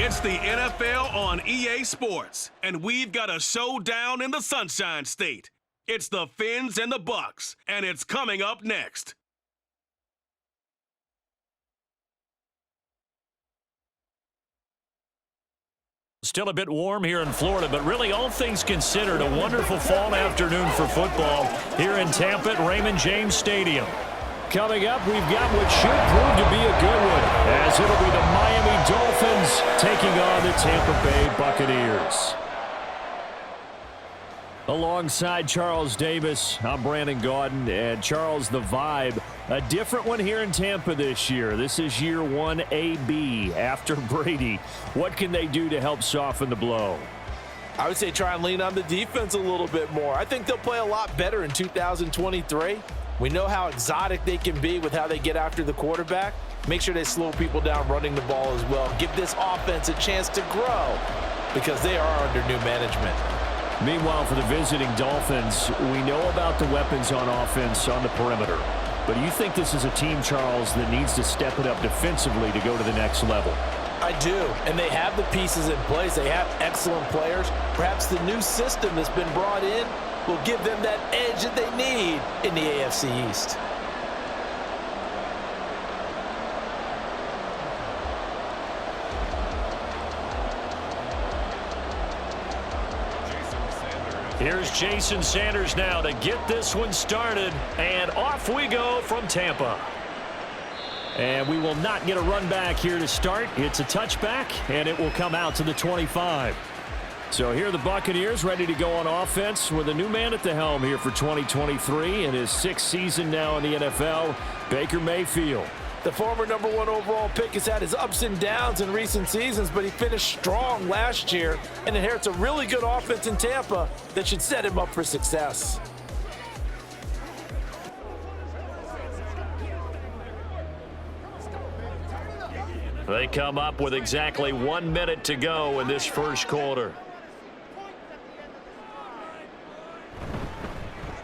It's the NFL on EA Sports, and we've got a showdown in the Sunshine State. It's the Fins and the Bucs, and it's coming up next. Still a bit warm here in Florida, but really all things considered, a wonderful fall afternoon for football here in Tampa at Raymond James Stadium. Coming up, we've got what should prove to be a good one, as it'll be the Miami Dolphins taking on the Tampa Bay Buccaneers. Alongside Charles Davis, I'm Brandon Gaudin, and Charles, the vibe, a different one here in Tampa this year. This is year 1 AB after Brady. What can they do to help soften the blow? I would say try and lean on the defense a little bit more. I think they'll play a lot better in 2023. We know how exotic they can be with how they get after the quarterback. Make sure they slow people down running the ball as well. Give this offense a chance to grow because they are under new management. Meanwhile, for the visiting Dolphins, we know about the weapons on offense on the perimeter. But do you think this is a team, Charles, that needs to step it up defensively to go to the next level? I do, and they have the pieces in place. They have excellent players. Perhaps the new system that's been brought in will give them that edge that they need in the AFC East. Here's Jason Sanders now to get this one started, and off we go from Tampa. And we will not get a run back here to start. It's a touchback, and it will come out to the 25. So here are the Buccaneers ready to go on offense with a new man at the helm here for 2023 in his 6th season now in the NFL, Baker Mayfield. The former #1 overall pick has had his ups and downs in recent seasons, but he finished strong last year and inherits a really good offense in Tampa that should set him up for success. They come up with exactly 1 minute to go in this first quarter.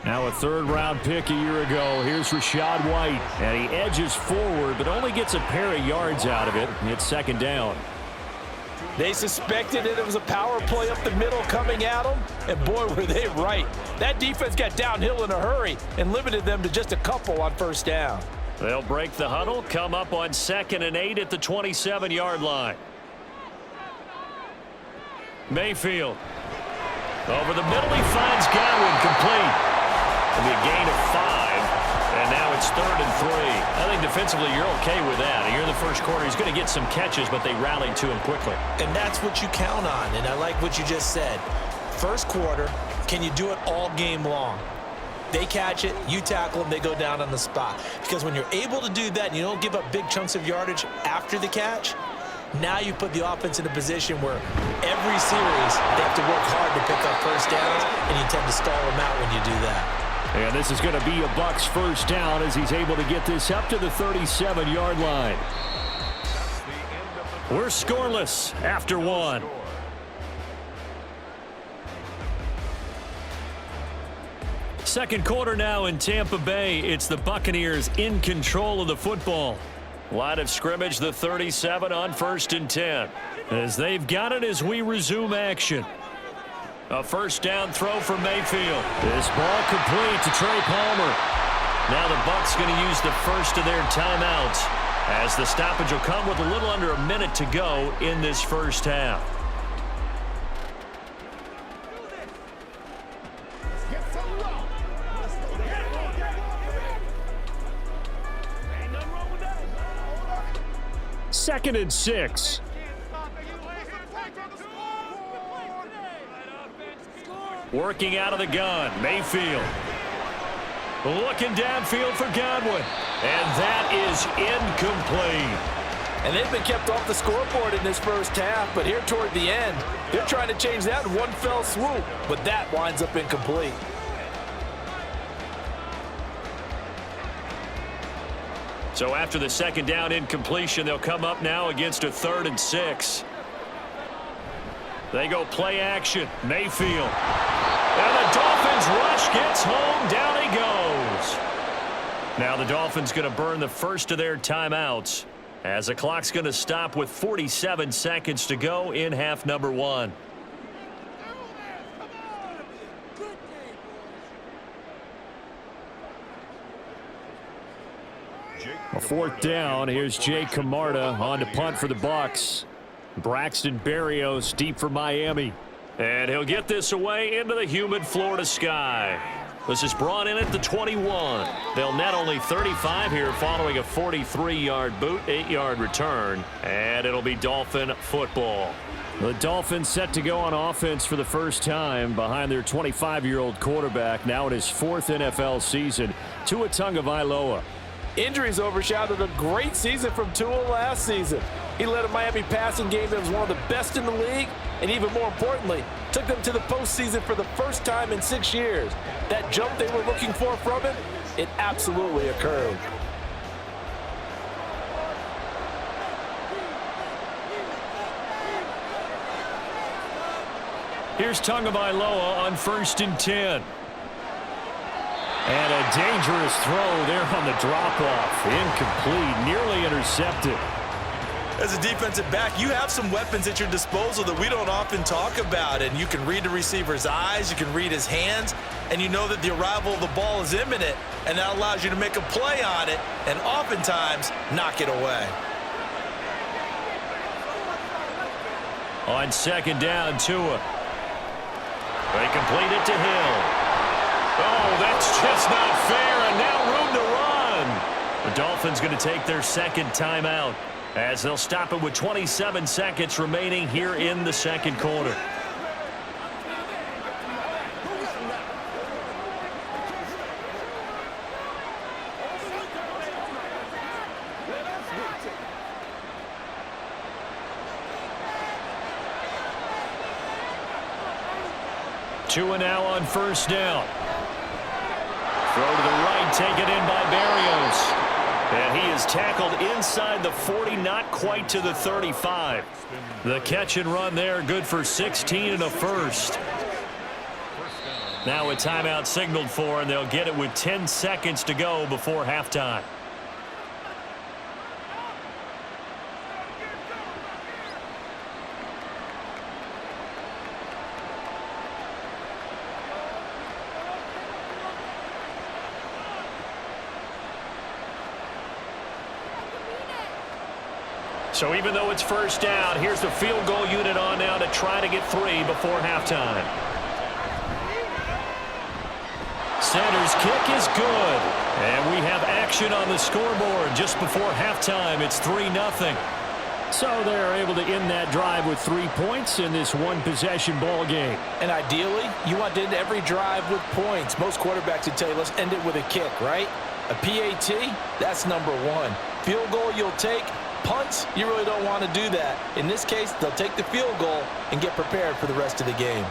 Now a third-round pick a year ago. Here's Rachaad White, and he edges forward, but only gets a pair of yards out of it. It's second down. They suspected it was a power play up the middle coming at them, and boy, were they right. That defense got downhill in a hurry and limited them to just a couple on first down. They'll break the huddle, come up on 2nd and 8 at the 27-yard line. Mayfield. Over the middle, he finds Godwin complete. It'll be a gain of 5, and now it's 3rd and 3. I think defensively you're okay with that. Here in the first quarter, he's going to get some catches, but they rallied to him quickly. And that's what you count on, and I like what you just said. First quarter, can you do it all game long? They catch it, you tackle them, they go down on the spot. Because when you're able to do that and you don't give up big chunks of yardage after the catch, now you put the offense in a position where every series they have to work hard to pick up first downs, and you tend to stall them out when you do that. And this is going to be a Bucs first down as he's able to get this up to the 37-yard line. We're scoreless after 1. Second quarter now in Tampa Bay. It's the Buccaneers in control of the football. Line of scrimmage, the 37 on 1st and 10. As they've got it as we resume action. A first down throw for Mayfield. This ball complete to Trey Palmer. Now the Bucs going to use the first of their timeouts as the stoppage will come with a little under a minute to go in this first half. Second and 6. Working out of the gun, Mayfield. Looking downfield for Godwin. And that is incomplete. And they've been kept off the scoreboard in this first half, but here toward the end, they're trying to change that in one fell swoop, but that winds up incomplete. So after the second down incompletion, they'll come up now against a 3rd and 6. They go play action. Mayfield. And the Dolphins rush gets home. Down he goes. Now the Dolphins going to burn the first of their timeouts as the clock's going to stop with 47 seconds to go in half number 1. A fourth down. Here's Jay Camarda on to punt for the Bucs. Braxton Berrios deep for Miami. And he'll get this away into the humid Florida sky. This is brought in at the 21. They'll net only 35 here following a 43-yard boot, 8-yard return. And it'll be Dolphin football. The Dolphins set to go on offense for the first time behind their 25-year-old quarterback, now in his 4th NFL season, Tua Tagovailoa. Injuries overshadowed a great season from Tua last season. He led a Miami passing game that was one of the best in the league, and even more importantly, took them to the postseason for the first time in 6 years. That jump they were looking for from him, it absolutely occurred. Here's Tagovailoa on 1st and 10. And a dangerous throw there on the drop-off. Incomplete, nearly intercepted. As a defensive back, you have some weapons at your disposal that we don't often talk about. And you can read the receiver's eyes, you can read his hands, and you know that the arrival of the ball is imminent, and that allows you to make a play on it and oftentimes knock it away. On 2nd down, Tua. They complete it to Hill. Oh, that's just not fair, and now room to run. The Dolphins going to take their 2nd timeout as they'll stop it with 27 seconds remaining here in the 2nd quarter. Tua now on 1st down. Throw to the right, taken in by Berrios. And he is tackled inside the 40, not quite to the 35. The catch and run there, good for 16 and a first. Now a timeout signaled for, and they'll get it with 10 seconds to go before halftime. So even though it's 1st down, here's the field goal unit on now to try to get 3 before halftime. Center's kick is good. And we have action on the scoreboard just before halftime. It's 3-0. So they're able to end that drive with 3 points in this one-possession ball game. And ideally, you want to end every drive with points. Most quarterbacks would tell you, let's end it with a kick, right? A PAT, that's number 1. Field goal you'll take. Punts, you really don't want to do that. In this case, they'll take the field goal and get prepared for the rest of the game.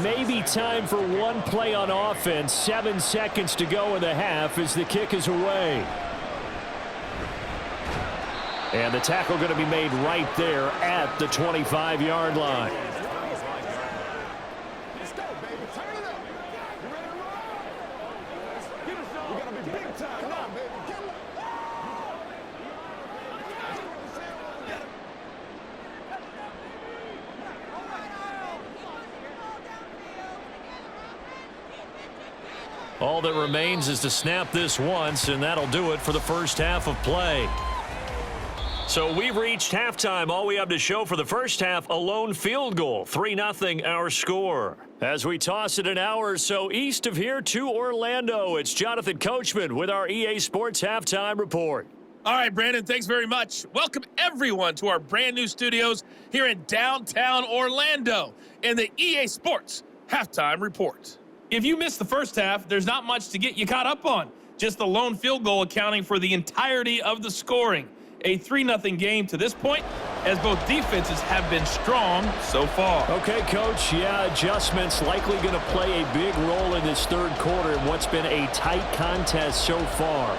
Maybe time for one play on offense. 7 seconds to go in the half as the kick is away. And the tackle going to be made right there at the 25-yard line. All that remains is to snap this once, and that'll do it for the first half of play. So we've reached halftime. All we have to show for the first half, a lone field goal. 3-0 our score. As we toss it an hour or so east of here to Orlando, it's Jonathan Coachman with our EA Sports Halftime Report. All right, Brandon, thanks very much. Welcome, everyone, to our brand new studios here in downtown Orlando in the EA Sports Halftime Report. If you missed the first half, there's not much to get you caught up on. Just the lone field goal accounting for the entirety of the scoring. A 3-0 game to this point, as both defenses have been strong so far. Okay, Coach, yeah, adjustments likely going to play a big role in this third quarter in what's been a tight contest so far.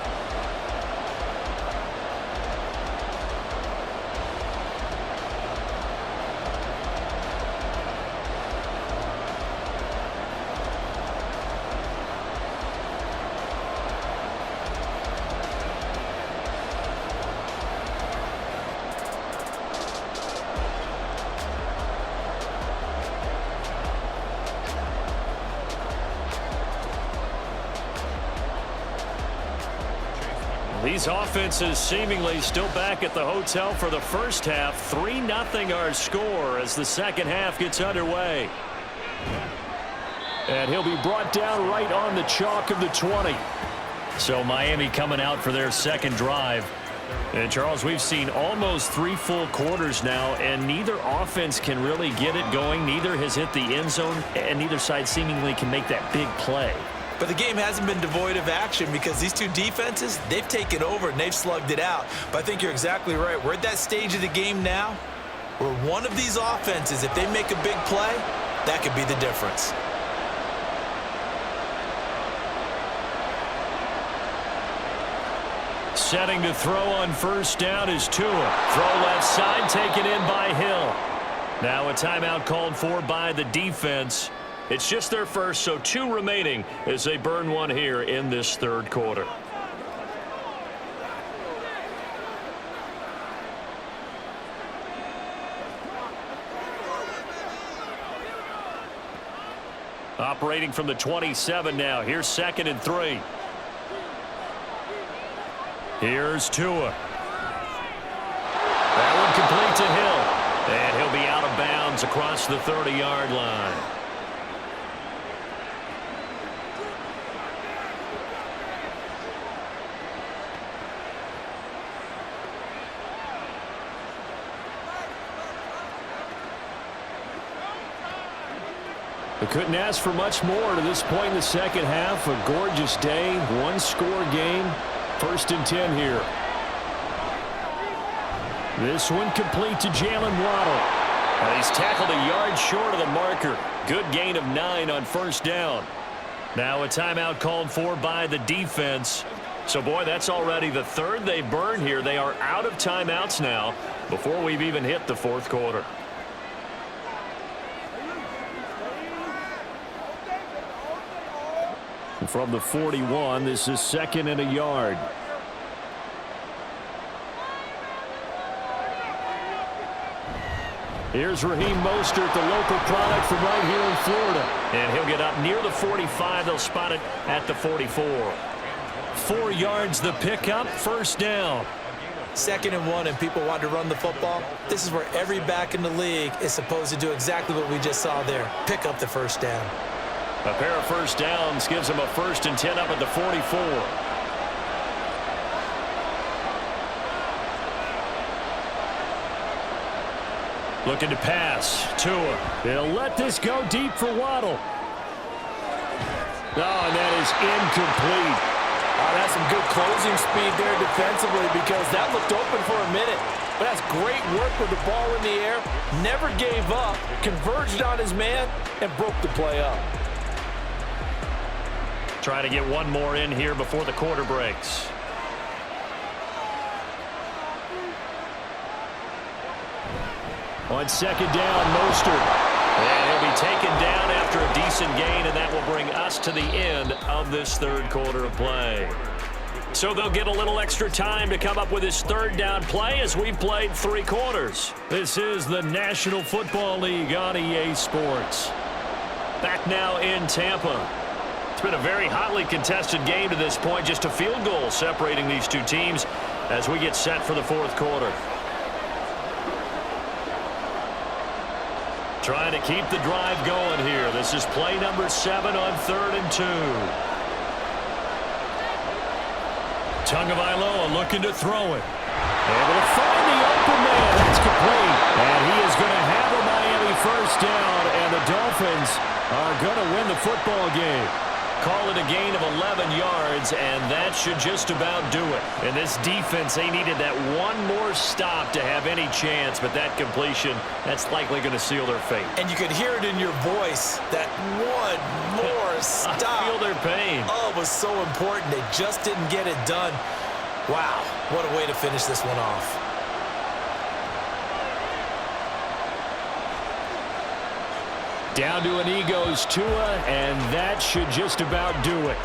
These offenses seemingly still back at the hotel for the first half. 3-0 our score as the second half gets underway. And he'll be brought down right on the chalk of the 20. So Miami coming out for their second drive. And Charles, we've seen almost 3 full quarters now, and neither offense can really get it going. Neither has hit the end zone, and neither side seemingly can make that big play. But the game hasn't been devoid of action because these two defenses, they've taken over and they've slugged it out. But I think you're exactly right. We're at that stage of the game now where one of these offenses, if they make a big play, that could be the difference. Setting to throw on first down is Tua. Throw left side, taken in by Hill. Now a timeout called for by the defense. It's just their first, so 2 remaining as they burn one here in this third quarter. Operating from the 27 now. Here's 2nd and 3. Here's Tua. That one complete to Hill. And he'll be out of bounds across the 30-yard line. They couldn't ask for much more to this point in the second half. A gorgeous day, 1-score game. 1st and 10 here. This one complete to Jalen Waddle. And he's tackled a yard short of the marker. Good gain of 9 on first down. Now a timeout called for by the defense. So, boy, that's already the 3rd they burn here. They are out of timeouts now before we've even hit the 4th quarter. From the 41, this is 2nd and a yard. Here's Raheem Mostert, the local product from right here in Florida. And he'll get up near the 45. They'll spot it at the 44. 4 yards the pickup, first down. 2nd and 1 and people want to run the football. This is where every back in the league is supposed to do exactly what we just saw there. Pick up the first down. A pair of first downs gives them a 1st and 10 up at the 44. Looking to pass. Tua. They'll let this go deep for Waddle. Oh, and that is incomplete. That's some good closing speed there defensively because that looked open for a minute. But that's great work with the ball in the air. Never gave up, converged on his man, and broke the play up. Trying to get one more in here before the quarter breaks. On 2nd down, Mostert. And he'll be taken down after a decent gain, and that will bring us to the end of this 3rd quarter of play. So they'll get a little extra time to come up with this 3rd down play as we've played 3 quarters. This is the National Football League on EA Sports. Back now in Tampa. It's been a very hotly contested game to this point. Just a field goal separating these 2 teams as we get set for the 4th quarter. Trying to keep the drive going here. This is play number 7 on 3rd and 2. Tagovailoa looking to throw it. Able to find the open man. That's complete. And he is going to have a Miami first down, and the Dolphins are going to win the football game. Call it a gain of 11 yards, and that should just about do it. And this defense, they needed that one more stop to have any chance, but that completion, that's likely going to seal their fate. And you could hear it in your voice, that one more stop. I feel their pain. Oh, it was so important. They just didn't get it done. Wow, what a way to finish this one off. Down to an knee goes Tua, and that should just about do it.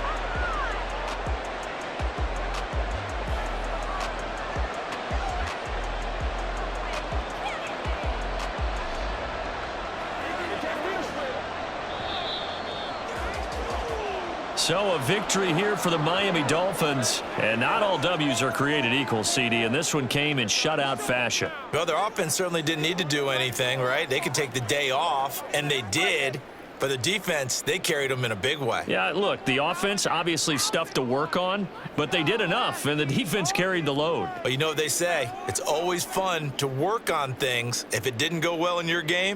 So a victory here for the Miami Dolphins. And not all W's are created equal, CD, and this one came in shutout fashion. Well, their offense certainly didn't need to do anything, right? They could take the day off, and they did. But the defense, they carried them in a big way. Yeah, look, the offense, obviously stuff to work on, but they did enough, and the defense carried the load. But you know what they say? It's always fun to work on things. If it didn't go well in your game,